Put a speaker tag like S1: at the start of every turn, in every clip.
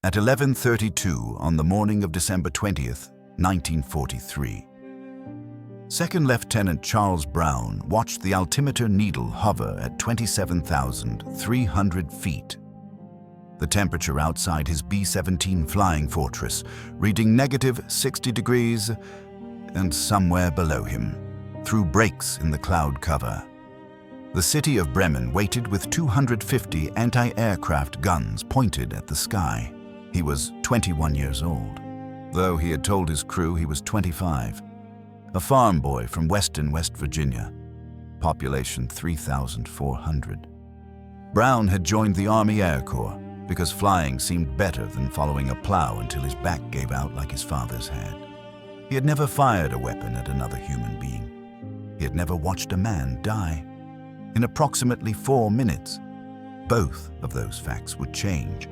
S1: At 11:32 on the morning of December 20th, 1943, Second Lieutenant Charles Brown watched the altimeter needle hover at 27,300 feet. The temperature outside his B-17 flying fortress reading -60 degrees, and somewhere below him, through breaks in the cloud cover, the city of Bremen waited with 250 anti-aircraft guns pointed at the sky. He was 21 years old, though he had told his crew he was 25. A farm boy from western West Virginia, population 3,400. Brown had joined the Army Air Corps because flying seemed better than following a plow until his back gave out like his father's had. He had never fired a weapon at another human being. He had never watched a man die. In approximately 4 minutes, both of those facts would change.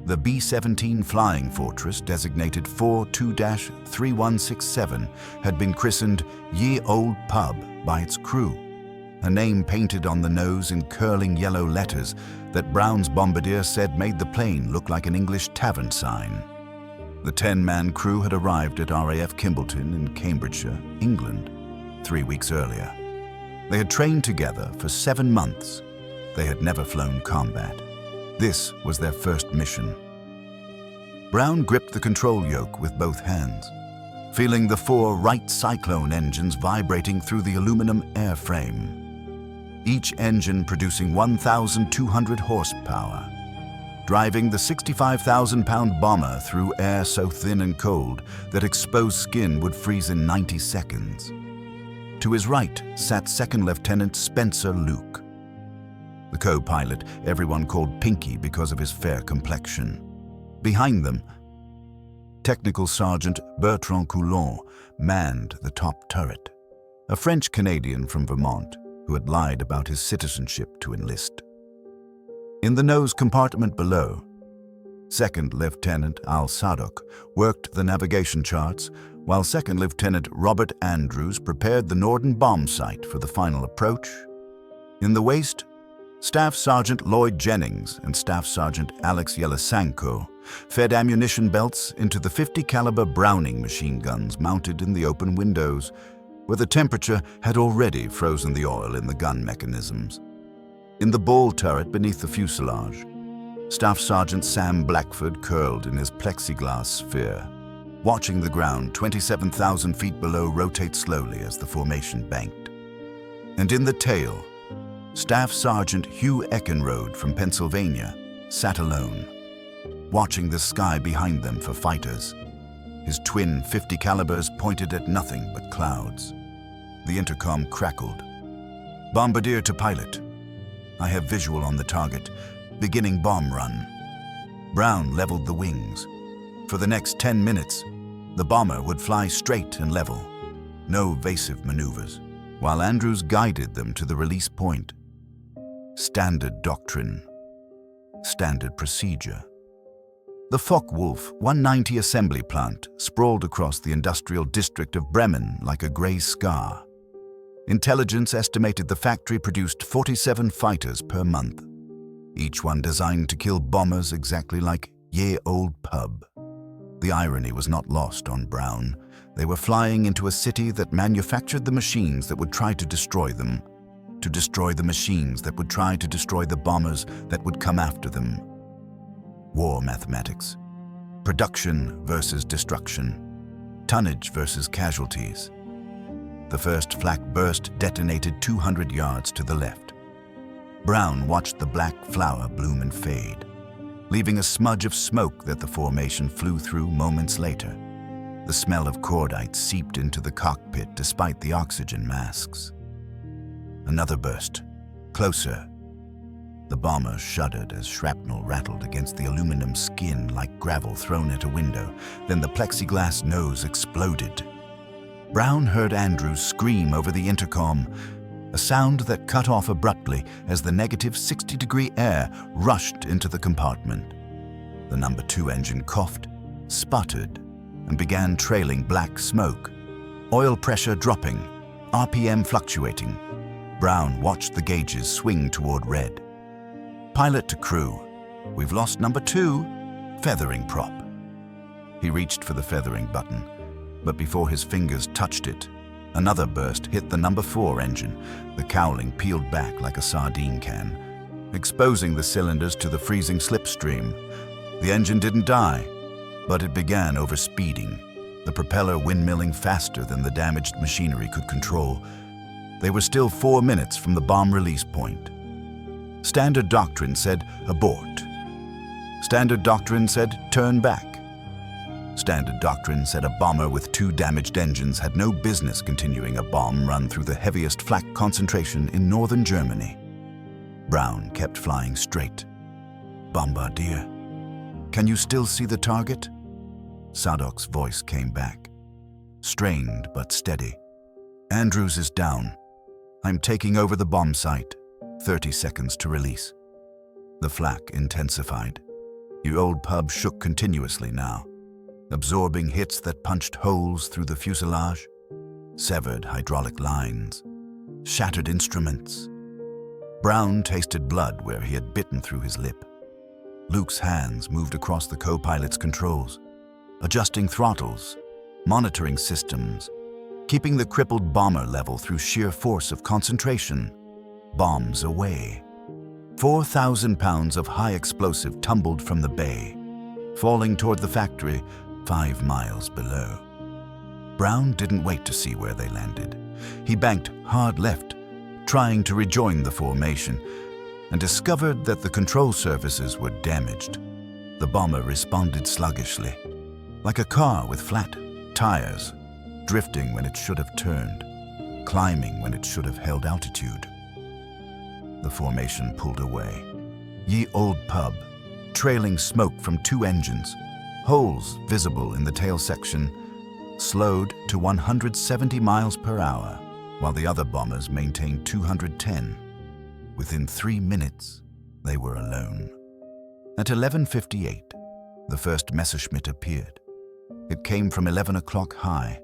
S1: The B-17 Flying Fortress, designated 42-3167, had been christened Ye Old Pub by its crew, a name painted on the nose in curling yellow letters that Brown's bombardier said made the plane look like an English tavern sign. The 10-man crew had arrived at RAF Kimballton in Cambridgeshire, England, 3 weeks earlier. They had trained together for 7 months. They had never flown combat. This was their first mission. Brown gripped the control yoke with both hands, feeling the 4 Wright Cyclone engines vibrating through the aluminum airframe, each engine producing 1,200 horsepower, driving the 65,000-pound bomber through air so thin and cold that exposed skin would freeze in 90 seconds. To his right sat Second Lieutenant Spencer Luke, the co-pilot everyone called Pinky because of his fair complexion. Behind them, Technical Sergeant Bertrand Coulon manned the top turret, a French-Canadian from Vermont who had lied about his citizenship to enlist. In the nose compartment below, Second Lieutenant Al Sadok worked the navigation charts, while Second Lieutenant Robert Andrews prepared the Norden bomb site for the final approach. In the waist, Staff Sergeant Lloyd Jennings and Staff Sergeant Alex Yelisanko fed ammunition belts into the 50 caliber Browning machine guns mounted in the open windows, where the temperature had already frozen the oil in the gun mechanisms. In the ball turret beneath the fuselage, Staff Sergeant Sam Blackford curled in his plexiglass sphere, watching the ground 27,000 feet below rotate slowly as the formation banked. And in the tail, Staff Sergeant Hugh Eckenrode from Pennsylvania sat alone, watching the sky behind them for fighters, his twin 50 calibers pointed at nothing but clouds. The intercom crackled. "Bombardier to pilot. I have visual on the target. Beginning bomb run." Brown leveled the wings. For the next 10 minutes, the bomber would fly straight and level, no evasive maneuvers, while Andrews guided them to the release point. Standard doctrine. Standard procedure. The Focke-Wulf 190 assembly plant sprawled across the industrial district of Bremen like a gray scar. Intelligence estimated the factory produced 47 fighters per month, each one designed to kill bombers exactly like Ye Old Pub. The irony was not lost on Brown. They were flying into a city that manufactured the machines that would try to destroy them, to destroy the machines that would try to destroy the bombers that would come after them. War mathematics. Production versus destruction. Tonnage versus casualties. The first flak burst detonated 200 yards to the left. Brown watched the black flower bloom and fade, leaving a smudge of smoke that the formation flew through moments later. The smell of cordite seeped into the cockpit despite the oxygen masks. Another burst. Closer. The bomber shuddered as shrapnel rattled against the aluminum skin like gravel thrown at a window. Then the plexiglass nose exploded. Brown heard Andrews scream over the intercom, a sound that cut off abruptly as the -60-degree air rushed into the compartment. The number 2 engine coughed, sputtered, and began trailing black smoke, oil pressure dropping, RPM fluctuating. Brown watched the gauges swing toward red. Pilot to crew, We've lost number 2, feathering prop. He reached for the feathering button, but before his fingers touched it, another burst hit the number 4 engine. The cowling peeled back like a sardine can, exposing the cylinders to the freezing slipstream. The engine didn't die, but it began overspeeding, the propeller windmilling faster than the damaged machinery could control. They were still 4 minutes from the bomb release point. Standard doctrine said abort. Standard doctrine said turn back. Standard doctrine said a bomber with 2 damaged engines had no business continuing a bomb run through the heaviest flak concentration in northern Germany. Brown kept flying straight. Bombardier. Can you still see the target? Sadok's voice came back, strained but steady. Andrews is down. I'm taking over the bomb site. 30 seconds to release. The flak intensified. The old pub shook continuously now, absorbing hits that punched holes through the fuselage, severed hydraulic lines, shattered instruments. Brown tasted blood where he had bitten through his lip. Luke's hands moved across the co-pilot's controls, adjusting throttles, monitoring systems, keeping the crippled bomber level through sheer force of concentration. Bombs away. 4,000 pounds of high explosive tumbled from the bay, falling toward the factory 5 miles below. Brown didn't wait to see where they landed. He banked hard left, trying to rejoin the formation, and discovered that the control surfaces were damaged. The bomber responded sluggishly, like a car with flat tires, drifting when it should have turned, climbing when it should have held altitude. The formation pulled away. Ye Old Pub, trailing smoke from 2 engines, holes visible in the tail section, slowed to 170 miles per hour, while the other bombers maintained 210. Within 3 minutes, they were alone. At 11:58, the first Messerschmitt appeared. It came from 11 o'clock high,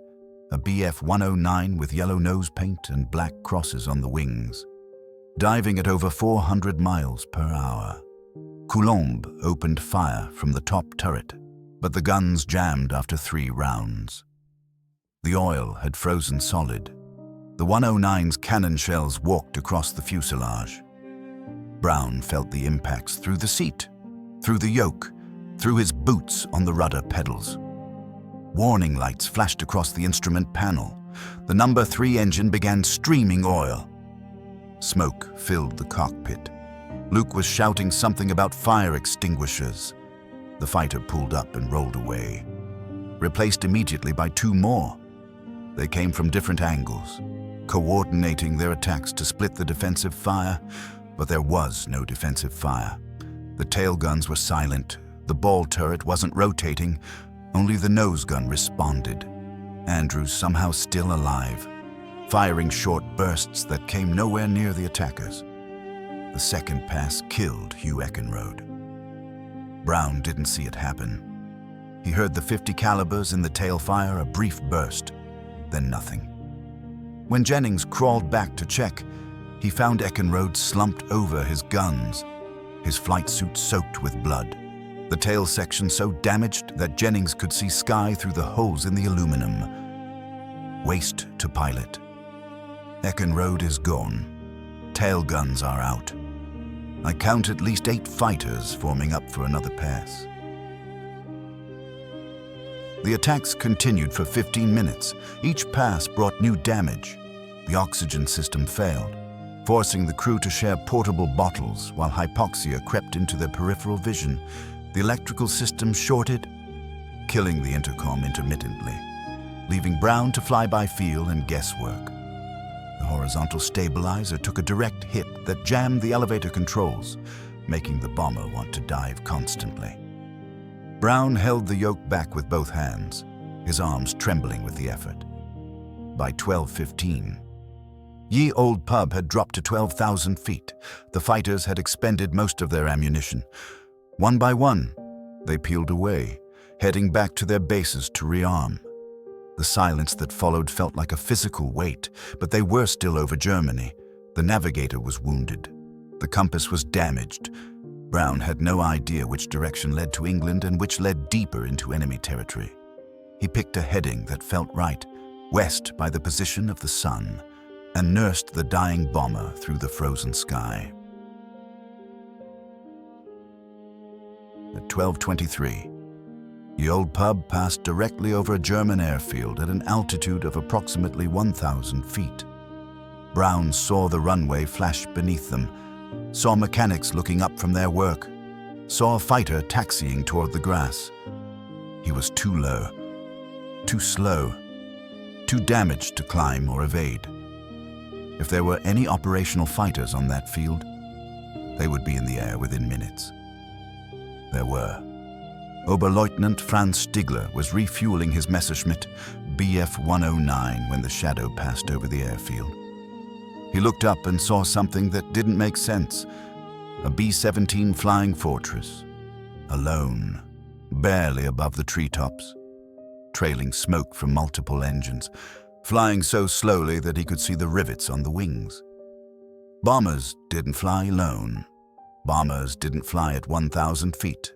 S1: a Bf 109 with yellow nose paint and black crosses on the wings, diving at over 400 miles per hour. Coulomb opened fire from the top turret, but the guns jammed after 3 rounds. The oil had frozen solid. The 109's cannon shells walked across the fuselage. Brown felt the impacts through the seat, through the yoke, through his boots on the rudder pedals. Warning lights flashed across the instrument panel. The number 3 engine began streaming oil. Smoke filled the cockpit. Luke was shouting something about fire extinguishers. The fighter pulled up and rolled away, replaced immediately by 2 more. They came from different angles, coordinating their attacks to split the defensive fire, but there was no defensive fire. The tail guns were silent. The ball turret wasn't rotating. Only the nose gun responded. Andrews somehow still alive, firing short bursts that came nowhere near the attackers. The second pass killed Hugh Eckenrode. Brown didn't see it happen. He heard the 50 calibers in the tail fire a brief burst, then nothing. When Jennings crawled back to check, he found Eckenrode slumped over his guns, his flight suit soaked with blood, the tail section so damaged that Jennings could see sky through the holes in the aluminum. Waste to pilot. Eckenrode is gone. Tail guns are out. I count at least 8 fighters forming up for another pass. The attacks continued for 15 minutes. Each pass brought new damage. The oxygen system failed, forcing the crew to share portable bottles while hypoxia crept into their peripheral vision. The electrical system shorted, killing the intercom intermittently, leaving Brown to fly by feel and guesswork. The horizontal stabilizer took a direct hit that jammed the elevator controls, making the bomber want to dive constantly. Brown held the yoke back with both hands, his arms trembling with the effort. By 12:15, Ye Old Pub had dropped to 12,000 feet. The fighters had expended most of their ammunition. One by one, they peeled away, heading back to their bases to rearm. The silence that followed felt like a physical weight, but they were still over Germany. The navigator was wounded. The compass was damaged. Brown had no idea which direction led to England and which led deeper into enemy territory. He picked a heading that felt right, west by the position of the sun, and nursed the dying bomber through the frozen sky. At 12:23, the old pub passed directly over a German airfield at an altitude of approximately 1,000 feet. Brown saw the runway flash beneath them, saw mechanics looking up from their work, saw a fighter taxiing toward the grass. He was too low, too slow, too damaged to climb or evade. If there were any operational fighters on that field, they would be in the air within minutes. There were. Oberleutnant Franz Stigler was refueling his Messerschmitt Bf 109 when the shadow passed over the airfield. He looked up and saw something that didn't make sense. A B-17 Flying Fortress, alone, barely above the treetops, trailing smoke from multiple engines, flying so slowly that he could see the rivets on the wings. Bombers didn't fly alone. Bombers didn't fly at 1,000 feet.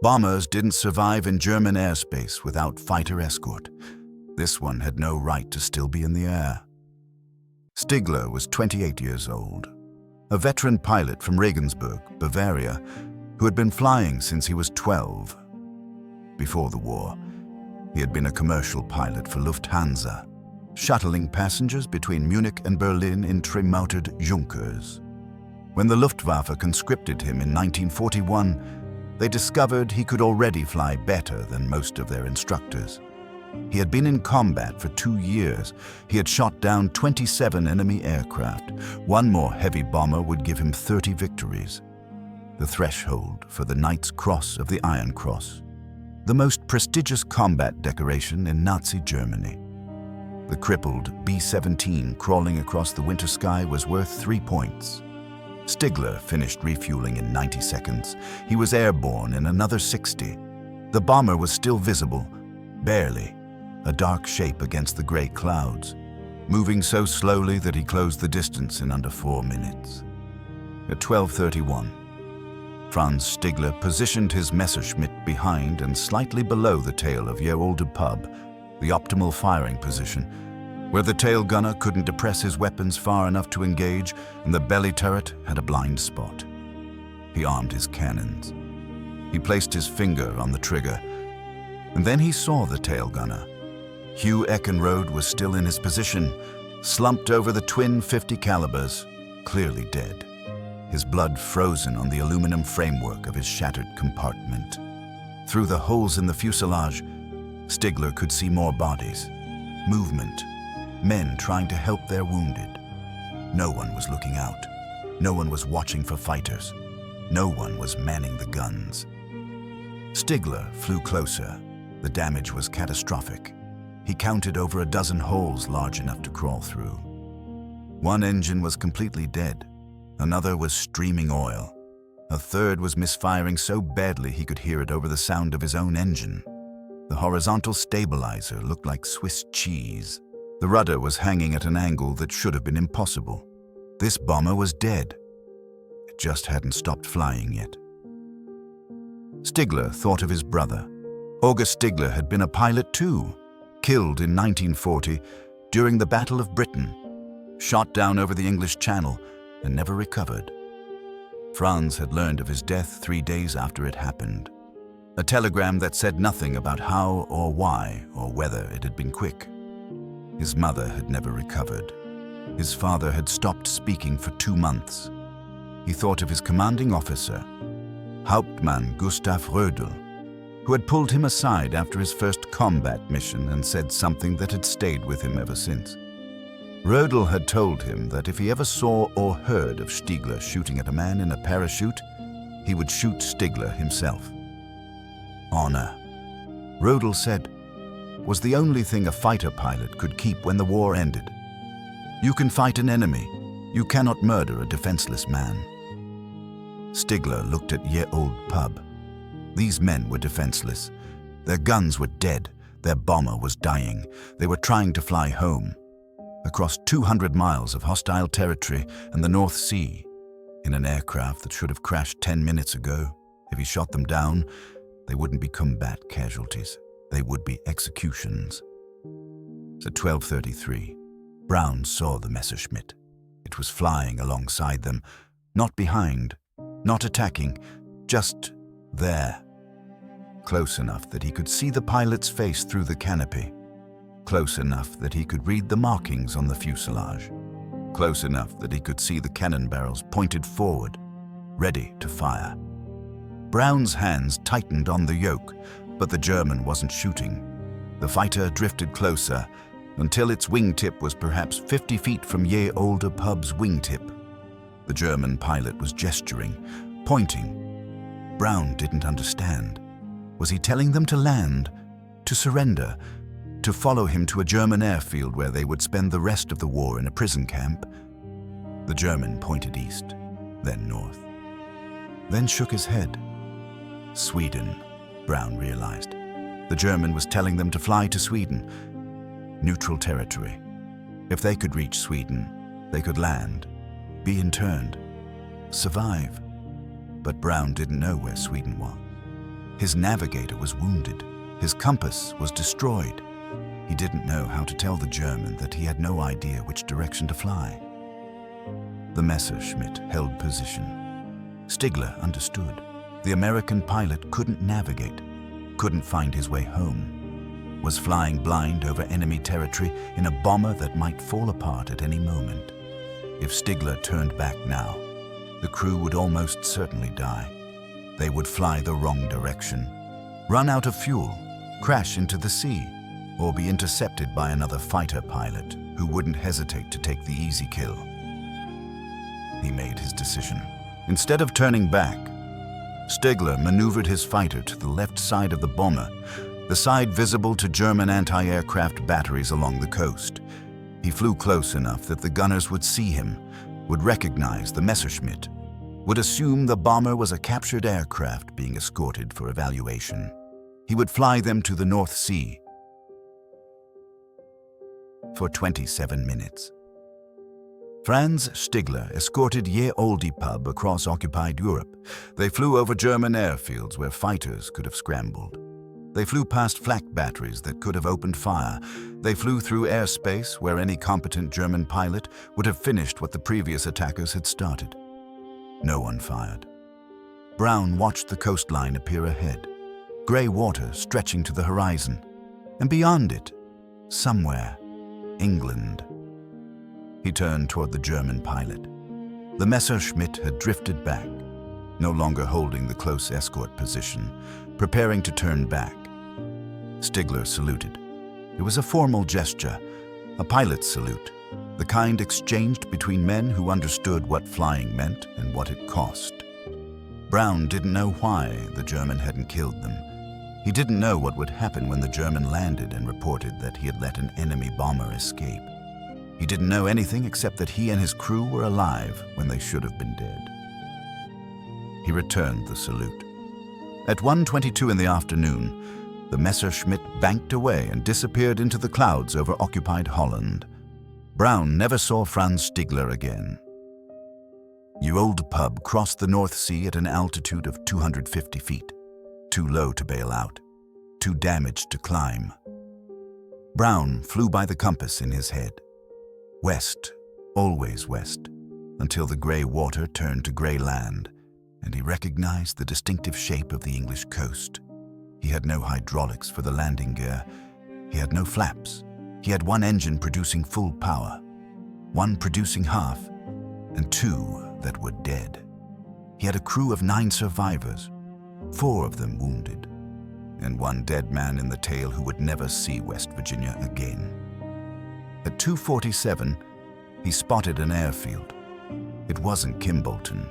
S1: Bombers didn't survive in German airspace without fighter escort. This one had no right to still be in the air. Stigler was 28 years old, a veteran pilot from Regensburg, Bavaria, who had been flying since he was 12. Before the war, he had been a commercial pilot for Lufthansa, shuttling passengers between Munich and Berlin in trim-mounted Junkers. When the Luftwaffe conscripted him in 1941, they discovered he could already fly better than most of their instructors. He had been in combat for 2 years. He had shot down 27 enemy aircraft. One more heavy bomber would give him 30 victories. The threshold for the Knight's Cross of the Iron Cross, the most prestigious combat decoration in Nazi Germany. The crippled B-17 crawling across the winter sky was worth 3 points. Stigler finished refueling in 90 seconds. He was airborne in another 60. The bomber was still visible, barely, a dark shape against the gray clouds, moving so slowly that he closed the distance in under 4 minutes. At 12:31, Franz Stigler positioned his Messerschmitt behind and slightly below the tail of Ye Olde Pub, the optimal firing position, where the tail gunner couldn't depress his weapons far enough to engage and the belly turret had a blind spot. He armed his cannons. He placed his finger on the trigger, and then he saw the tail gunner. Hugh Eckenrode was still in his position, slumped over the twin 50 calibers, clearly dead, his blood frozen on the aluminum framework of his shattered compartment. Through the holes in the fuselage, Stigler could see more bodies, movement, men trying to help their wounded. No one was looking out. No one was watching for fighters. No one was manning the guns. Stigler flew closer. The damage was catastrophic. He counted over a dozen holes large enough to crawl through. One engine was completely dead. Another was streaming oil. A third was misfiring so badly he could hear it over the sound of his own engine. The horizontal stabilizer looked like Swiss cheese. The rudder was hanging at an angle that should have been impossible. This bomber was dead. It just hadn't stopped flying yet. Stigler thought of his brother. August Stigler had been a pilot too, killed in 1940 during the Battle of Britain, shot down over the English Channel and never recovered. Franz had learned of his death 3 days after it happened. A telegram that said nothing about how or why or whether it had been quick. His mother had never recovered. His father had stopped speaking for 2 months. He thought of his commanding officer, Hauptmann Gustav Rödel, who had pulled him aside after his first combat mission and said something that had stayed with him ever since. Rödel had told him that if he ever saw or heard of Stigler shooting at a man in a parachute, he would shoot Stigler himself. Honor, Rödel said, was the only thing a fighter pilot could keep when the war ended. You can fight an enemy. You cannot murder a defenseless man. Stigler looked at Ye Olde Pub. These men were defenseless. Their guns were dead. Their bomber was dying. They were trying to fly home, across 200 miles of hostile territory and the North Sea. In an aircraft that should have crashed 10 minutes ago, if he shot them down, they wouldn't be combat casualties. They would be executions. At 12:33, Brown saw the Messerschmitt. It was flying alongside them, not behind, not attacking, just there. Close enough that he could see the pilot's face through the canopy. Close enough that he could read the markings on the fuselage. Close enough that he could see the cannon barrels pointed forward, ready to fire. Brown's hands tightened on the yoke, but the German wasn't shooting. The fighter drifted closer until its wingtip was perhaps 50 feet from Ye Olde Pub's wingtip. The German pilot was gesturing, pointing. Brown didn't understand. Was he telling them to land, to surrender, to follow him to a German airfield where they would spend the rest of the war in a prison camp? The German pointed east, then north, then shook his head. Sweden, Brown realized. The German was telling them to fly to Sweden, neutral territory. If they could reach Sweden, they could land, be interned, survive. But Brown didn't know where Sweden was. His navigator was wounded. His compass was destroyed. He didn't know how to tell the German that he had no idea which direction to fly. The Messerschmitt held position. Stigler understood. The American pilot couldn't navigate, couldn't find his way home, was flying blind over enemy territory in a bomber that might fall apart at any moment. If Stigler turned back now, the crew would almost certainly die. They would fly the wrong direction, run out of fuel, crash into the sea, or be intercepted by another fighter pilot who wouldn't hesitate to take the easy kill. He made his decision. Instead of turning back, Stigler maneuvered his fighter to the left side of the bomber, the side visible to German anti-aircraft batteries along the coast. He flew close enough that the gunners would see him, would recognize the Messerschmitt, would assume the bomber was a captured aircraft being escorted for evaluation. He would fly them to the North Sea for 27 minutes. Franz Stigler escorted Ye Olde Pub across occupied Europe. They flew over German airfields where fighters could have scrambled. They flew past flak batteries that could have opened fire. They flew through airspace where any competent German pilot would have finished what the previous attackers had started. No one fired. Brown watched the coastline appear ahead, gray water stretching to the horizon, and beyond it, somewhere, England. He turned toward the German pilot. The Messerschmitt had drifted back, no longer holding the close escort position, preparing to turn back. Stigler saluted. It was a formal gesture, a pilot's salute, the kind exchanged between men who understood what flying meant and what it cost. Brown didn't know why the German hadn't killed them. He didn't know what would happen when the German landed and reported that he had let an enemy bomber escape. He didn't know anything except that he and his crew were alive when they should have been dead. He returned the salute. At 1:22 in the afternoon, the Messerschmitt banked away and disappeared into the clouds over occupied Holland. Brown never saw Franz Stigler again. Ye Olde Pub crossed the North Sea at an altitude of 250 feet, too low to bail out, too damaged to climb. Brown flew by the compass in his head. West, always west, until the gray water turned to gray land, and he recognized the distinctive shape of the English coast. He had no hydraulics for the landing gear. He had no flaps. He had one engine producing full power, one producing half, and two that were dead. He had a crew of 9 survivors, 4 of them wounded, and one dead man in the tail who would never see West Virginia again. At 2:47, he spotted an airfield. It wasn't Kimbolton.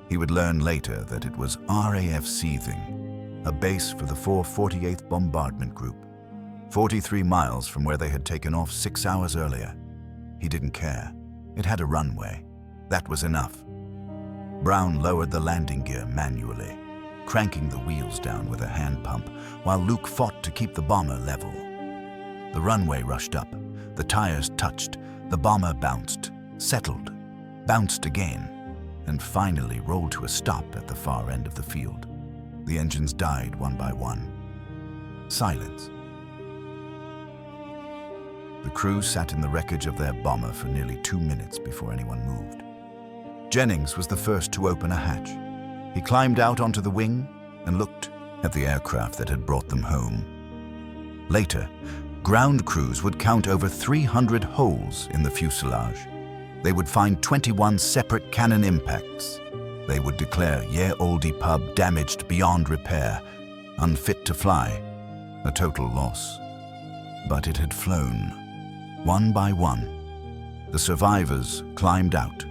S1: He would learn later that it was RAF Seething, a base for the 448th Bombardment Group, 43 miles from where they had taken off 6 hours earlier. He didn't care. It had a runway. That was enough. Brown lowered the landing gear manually, cranking the wheels down with a hand pump, while Luke fought to keep the bomber level. The runway rushed up. The tires touched. The bomber bounced, settled, bounced again. and finally rolled to a stop at the far end of the field. The engines died one by one. Silence. The crew sat in the wreckage of their bomber for nearly 2 minutes before anyone moved. Jennings was the first to open a hatch. He climbed out onto the wing and looked at the aircraft that had brought them home. Later, ground crews would count over 300 holes in the fuselage. They would find 21 separate cannon impacts. They would declare Ye Olde Pub damaged beyond repair, unfit to fly, a total loss. But it had flown. One by one, the survivors climbed out.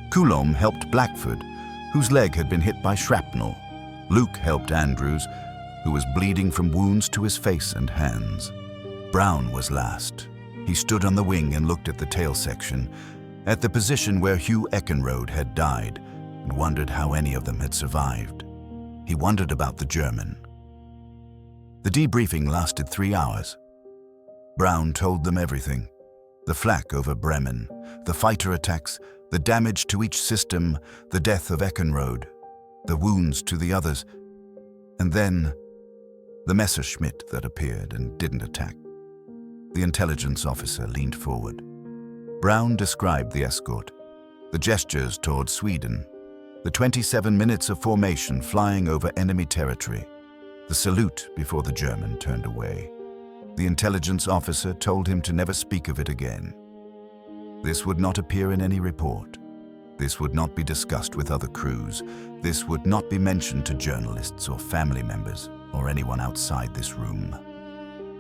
S1: Coulomb helped Blackford, whose leg had been hit by shrapnel. Luke helped Andrews, who was bleeding from wounds to his face and hands. Brown was last. He stood on the wing and looked at the tail section, at the position where Hugh Eckenrode had died, and wondered how any of them had survived. He wondered about the German. The debriefing lasted 3 hours. Brown told them everything. The flak over Bremen, the fighter attacks, the damage to each system, the death of Eckenrode, the wounds to the others, and then the Messerschmitt that appeared and didn't attack. The intelligence officer leaned forward. Brown described the escort, the gestures toward Sweden, the 27 minutes of formation flying over enemy territory, the salute before the German turned away. The intelligence officer told him to never speak of it again. This would not appear in any report. This would not be discussed with other crews. This would not be mentioned to journalists or family members or anyone outside this room.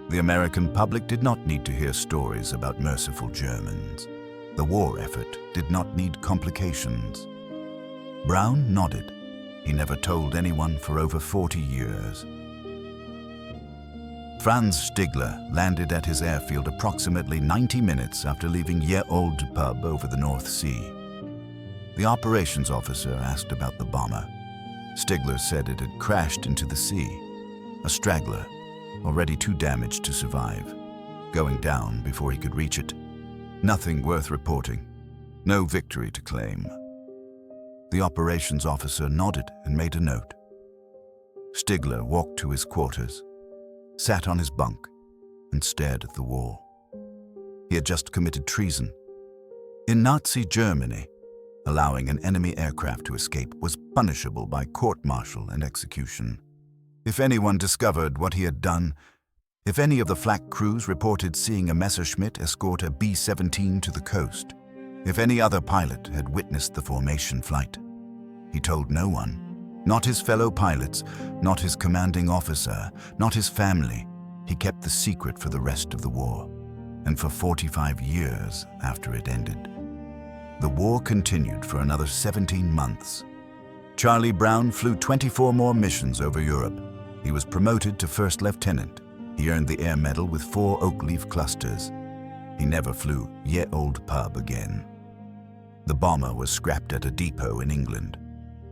S1: The American public did not need to hear stories about merciful Germans. The war effort did not need complications. Brown nodded. He never told anyone for over 40 years. Franz Stigler landed at his airfield approximately 90 minutes after leaving Ye Olde Pub over the North Sea. The operations officer asked about the bomber. Stigler said it had crashed into the sea, a straggler, already too damaged to survive, going down before he could reach it. Nothing worth reporting, no victory to claim. The operations officer nodded and made a note. Stigler walked to his quarters, sat on his bunk, and stared at the wall. He had just committed treason. In Nazi Germany, allowing an enemy aircraft to escape was punishable by court-martial and execution. If anyone discovered what he had done, if any of the flak crews reported seeing a Messerschmitt escort a B-17 to the coast, if any other pilot had witnessed the formation flight, he told no one. Not his fellow pilots, not his commanding officer, not his family. He kept the secret for the rest of the war, and for 45 years after it ended. The war continued for another 17 months. Charlie Brown flew 24 more missions over Europe. He was promoted to first lieutenant. He earned the Air Medal with 4 oak leaf clusters. He never flew Ye Olde Pub again. The bomber was scrapped at a depot in England.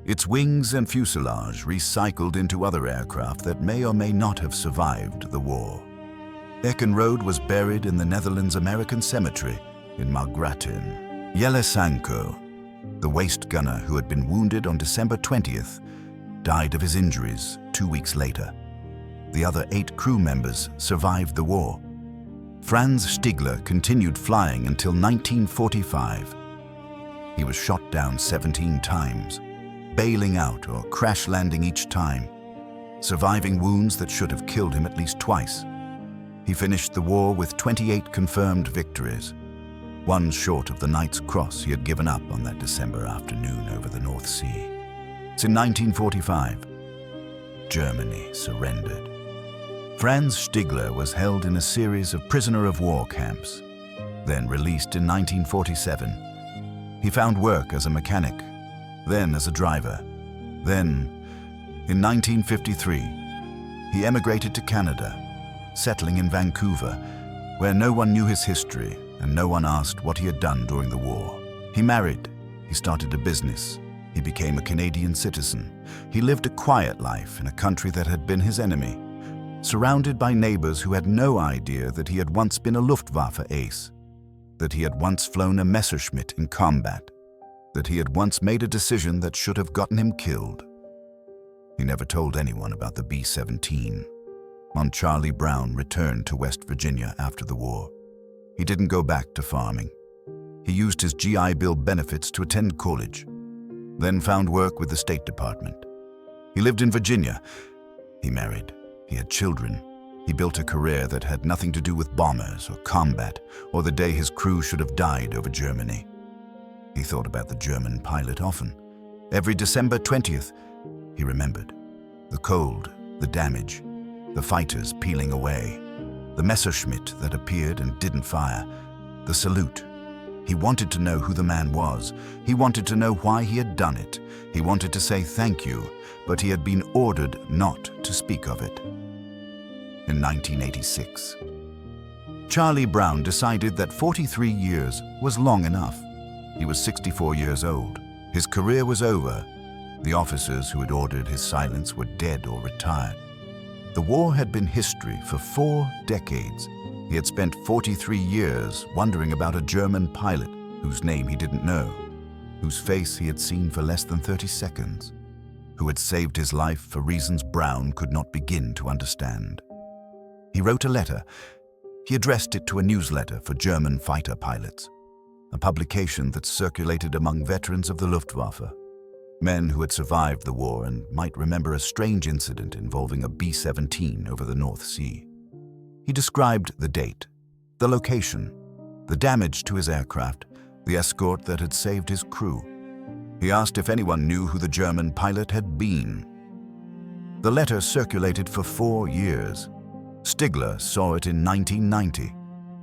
S1: Its wings and fuselage recycled into other aircraft that may or may not have survived the war. Eckenrode was buried in the Netherlands American Cemetery in Margraten. Jelle Sanko, the waist gunner who had been wounded on December 20th, died of his injuries 2 weeks later. The other 8 crew members survived the war. Franz Stigler continued flying until 1945. He was shot down 17 times, bailing out or crash landing each time, surviving wounds that should have killed him at least twice. He finished the war with 28 confirmed victories, one short of the Knight's Cross he had given up on that December afternoon over the North Sea. It's in 1945. Germany surrendered. Franz Stigler was held in a series of prisoner-of-war camps, then released in 1947. He found work as a mechanic, then as a driver. Then, in 1953, he emigrated to Canada, settling in Vancouver, where no one knew his history and no one asked what he had done during the war. He married, he started a business, he became a Canadian citizen. He lived a quiet life in a country that had been his enemy, surrounded by neighbors who had no idea that he had once been a Luftwaffe ace, that he had once flown a Messerschmitt in combat, that he had once made a decision that should have gotten him killed. He never told anyone about the B-17. When Charlie Brown returned to West Virginia after the war, he didn't go back to farming. He used his GI Bill benefits to attend college, then found work with the State Department. He lived in Virginia. He married. He had children. He built a career that had nothing to do with bombers or combat or the day his crew should have died over Germany. He thought about the German pilot often. Every December 20th, he remembered. The cold, the damage, the fighters peeling away, the Messerschmitt that appeared and didn't fire, the salute. He wanted to know who the man was. He wanted to know why he had done it. He wanted to say thank you, but he had been ordered not to speak of it. In 1986, Charlie Brown decided that 43 years was long enough. He was 64 years old. His career was over. The officers who had ordered his silence were dead or retired. The war had been history for 4 decades. He had spent 43 years wondering about a German pilot whose name he didn't know, whose face he had seen for less than 30 seconds, who had saved his life for reasons Brown could not begin to understand. He wrote a letter. He addressed it to a newsletter for German fighter pilots, a publication that circulated among veterans of the Luftwaffe, men who had survived the war and might remember a strange incident involving a B-17 over the North Sea. He described the date, the location, the damage to his aircraft, the escort that had saved his crew. He asked if anyone knew who the German pilot had been. The letter circulated for 4 years. Stigler saw it in 1990.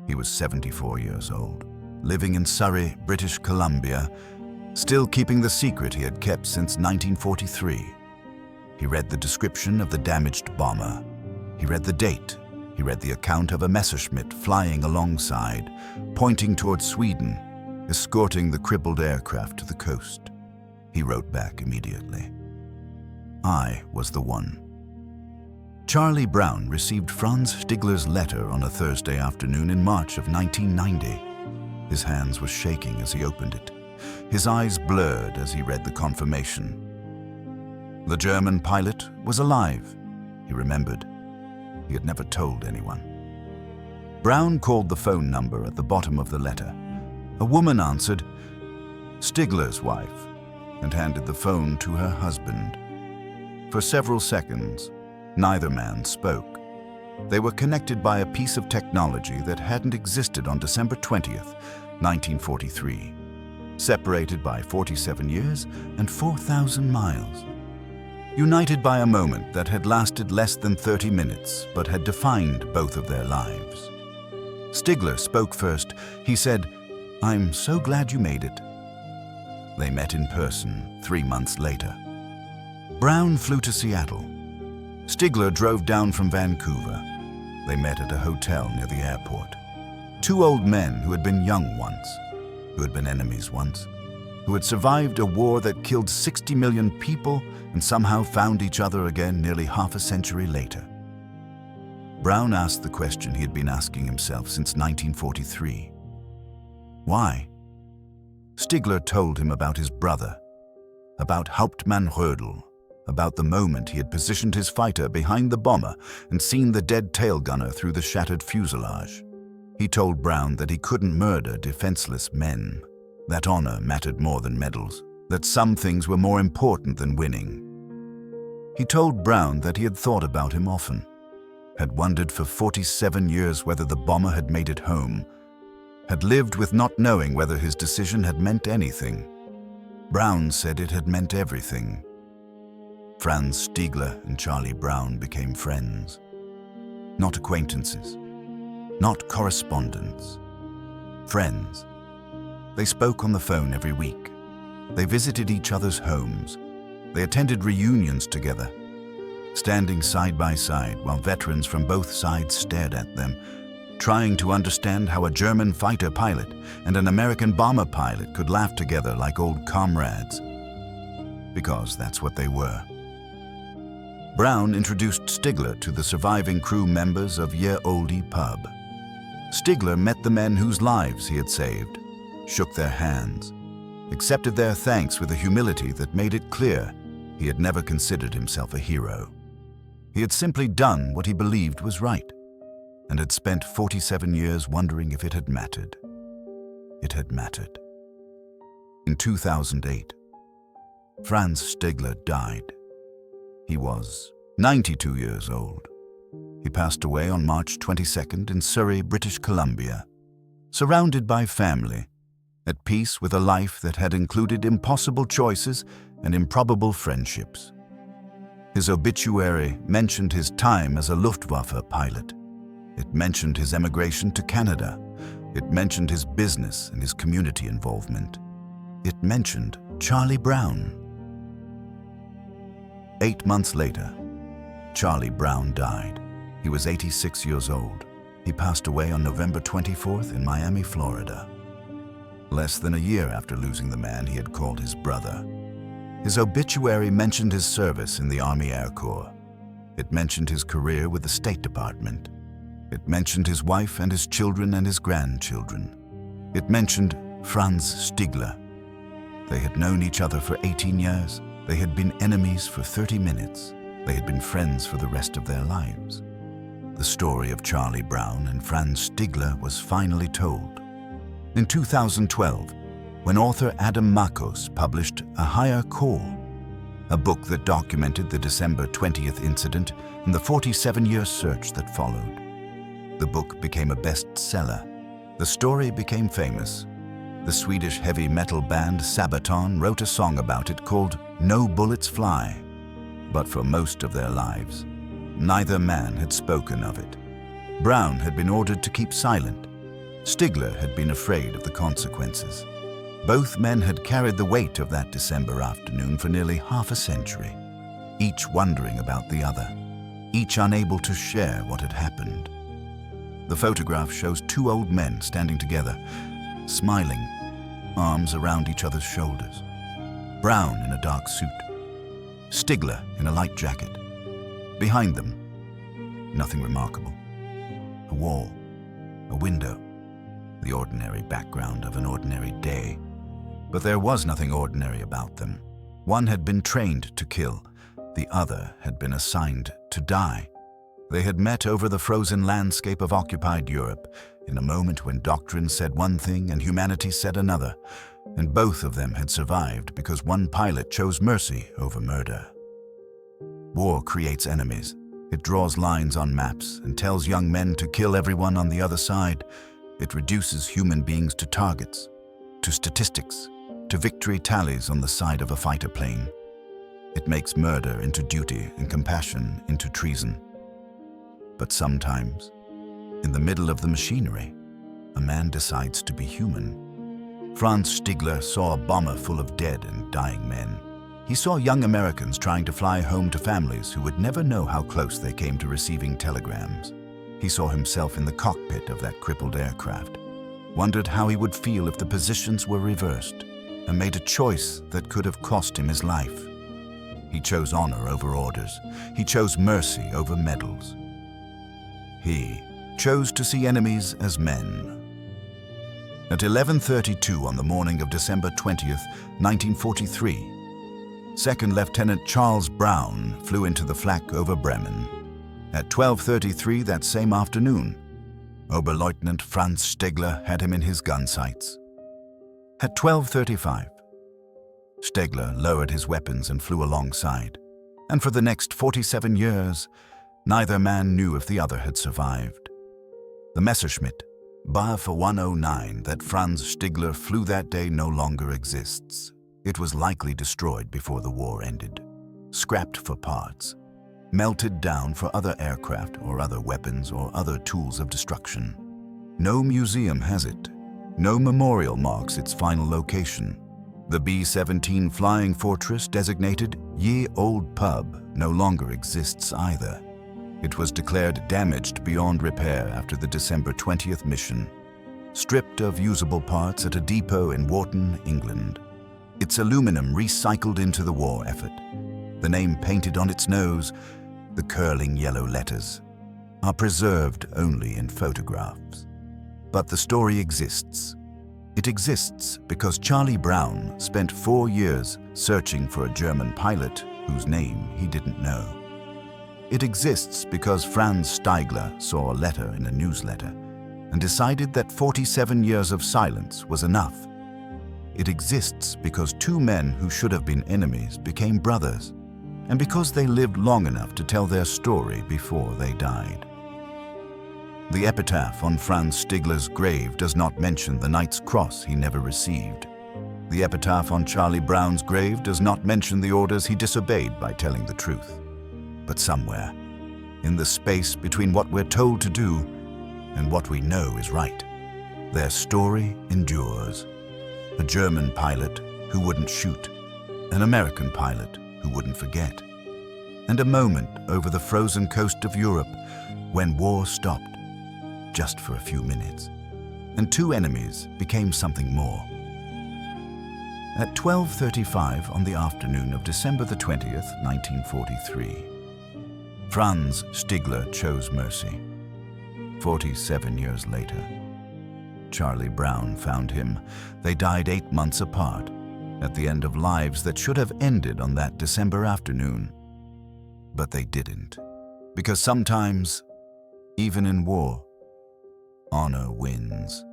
S1: He was 74 years old, living in Surrey, British Columbia, still keeping the secret he had kept since 1943. He read the description of the damaged bomber. He read the date. He read the account of a Messerschmitt flying alongside, pointing towards Sweden, escorting the crippled aircraft to the coast. He wrote back immediately. I was the one. Charlie Brown received Franz Stigler's letter on a Thursday afternoon in March of 1990. His hands were shaking as he opened it. His eyes blurred as he read the confirmation. The German pilot was alive, he remembered. He had never told anyone. Brown called the phone number at the bottom of the letter. A woman answered, Stigler's wife, and handed the phone to her husband. For several seconds, neither man spoke. They were connected by a piece of technology that hadn't existed on December 20th, 1943, separated by 47 years and 4,000 miles. United by a moment that had lasted less than 30 minutes but had defined both of their lives. Stigler spoke first. He said, I'm so glad you made it. They met in person 3 months later. Brown flew to Seattle. Stigler drove down from Vancouver. They met at a hotel near the airport. 2 old men who had been young once, who had been enemies once, who had survived a war that killed 60 million people and somehow found each other again nearly half a century later. Brown asked the question he had been asking himself since 1943. Why? Stigler told him about his brother, about Hauptmann Rödel, about the moment he had positioned his fighter behind the bomber and seen the dead tail gunner through the shattered fuselage. He told Brown that he couldn't murder defenseless men, that honor mattered more than medals, that some things were more important than winning. He told Brown that he had thought about him often, had wondered for 47 years whether the bomber had made it home, had lived with not knowing whether his decision had meant anything. Brown said it had meant everything. Franz Stigler and Charlie Brown became friends. Not acquaintances, not correspondents. Friends. They spoke on the phone every week. They visited each other's homes. They attended reunions together, standing side by side while veterans from both sides stared at them, trying to understand how a German fighter pilot and an American bomber pilot could laugh together like old comrades. Because that's what they were. Brown introduced Stigler to the surviving crew members of Ye Olde Pub. Stigler met the men whose lives he had saved, shook their hands. accepted their thanks with a humility that made it clear he had never considered himself a hero. He had simply done what he believed was right, and had spent 47 years wondering if it had mattered. It had mattered. In 2008, Franz Stigler died. He was 92 years old. He passed away on March 22nd in Surrey, British Columbia, surrounded by family, at peace with a life that had included impossible choices and improbable friendships. His obituary mentioned his time as a Luftwaffe pilot. It mentioned his emigration to Canada. It mentioned his business and his community involvement. It mentioned Charlie Brown. 8 months later, Charlie Brown died. He was 86 years old. He passed away on November 24th in Miami, Florida. Less than a year after losing the man he had called his brother. His obituary mentioned his service in the Army Air Corps. It mentioned his career with the State Department. It mentioned his wife and his children and his grandchildren. It mentioned Franz Stigler. They had known each other for 18 years. They had been enemies for 30 minutes. They had been friends for the rest of their lives. The story of Charlie Brown and Franz Stigler was finally told. In 2012, when author Adam Makos published A Higher Call, a book that documented the December 20th incident and the 47-year search that followed. The book became a bestseller. The story became famous. The Swedish heavy metal band Sabaton wrote a song about it called No Bullets Fly. But for most of their lives, neither man had spoken of it. Brown had been ordered to keep silent. Stigler had been afraid of the consequences. Both men had carried the weight of that December afternoon for nearly half a century, each wondering about the other, each unable to share what had happened. The photograph shows two old men standing together, smiling, arms around each other's shoulders. Brown in a dark suit, Stigler in a light jacket. Behind them, nothing remarkable. A wall, a window, the ordinary background of an ordinary day. But there was nothing ordinary about them. One had been trained to kill, the other had been assigned to die. They had met over the frozen landscape of occupied Europe, in a moment when doctrine said one thing and humanity said another, and both of them had survived because one pilot chose mercy over murder. War creates enemies. It draws lines on maps and tells young men to kill everyone on the other side. It reduces human beings to targets, to statistics, to victory tallies on the side of a fighter plane. It makes murder into duty and compassion into treason. But sometimes, in the middle of the machinery, a man decides to be human. Franz Stigler saw a bomber full of dead and dying men. He saw young Americans trying to fly home to families who would never know how close they came to receiving telegrams. He saw himself in the cockpit of that crippled aircraft, wondered how he would feel if the positions were reversed, and made a choice that could have cost him his life. He chose honor over orders. He chose mercy over medals. He chose to see enemies as men. At 11:32 on the morning of December 20th, 1943, Second Lieutenant Charles Brown flew into the flak over Bremen. At 12:33 that same afternoon, Oberleutnant Franz Stigler had him in his gun sights. At 12:35, Stigler lowered his weapons and flew alongside, and for the next 47 years, neither man knew if the other had survived. The Messerschmitt, Bf 109 that Franz Stigler flew that day no longer exists. It was likely destroyed before the war ended, scrapped for parts, melted down for other aircraft or other weapons or other tools of destruction. No museum has it. No memorial marks its final location. The B-17 Flying Fortress designated Ye Old Pub no longer exists either. It was declared damaged beyond repair after the December 20th mission, stripped of usable parts at a depot in Warton, England. Its aluminum recycled into the war effort. The name painted on its nose, the curling yellow letters, are preserved only in photographs. But the story exists. It exists because Charlie Brown spent 4 years searching for a German pilot whose name he didn't know. It exists because Franz Steigler saw a letter in a newsletter and decided that 47 years of silence was enough. It exists because 2 men who should have been enemies became brothers, and because they lived long enough to tell their story before they died. The epitaph on Franz Steigler's grave does not mention the Knight's Cross he never received. The epitaph on Charlie Brown's grave does not mention the orders he disobeyed by telling the truth. But somewhere, in the space between what we're told to do and what we know is right, their story endures. A German pilot who wouldn't shoot, an American pilot who wouldn't forget, and a moment over the frozen coast of Europe when war stopped, just for a few minutes, and 2 enemies became something more. At 12:35 on the afternoon of December the 20th, 1943, Franz Steigler chose mercy. 47 years later, Charlie Brown found him. They died 8 months apart, at the end of lives that should have ended on that December afternoon. But they didn't, because sometimes, even in war, honor wins.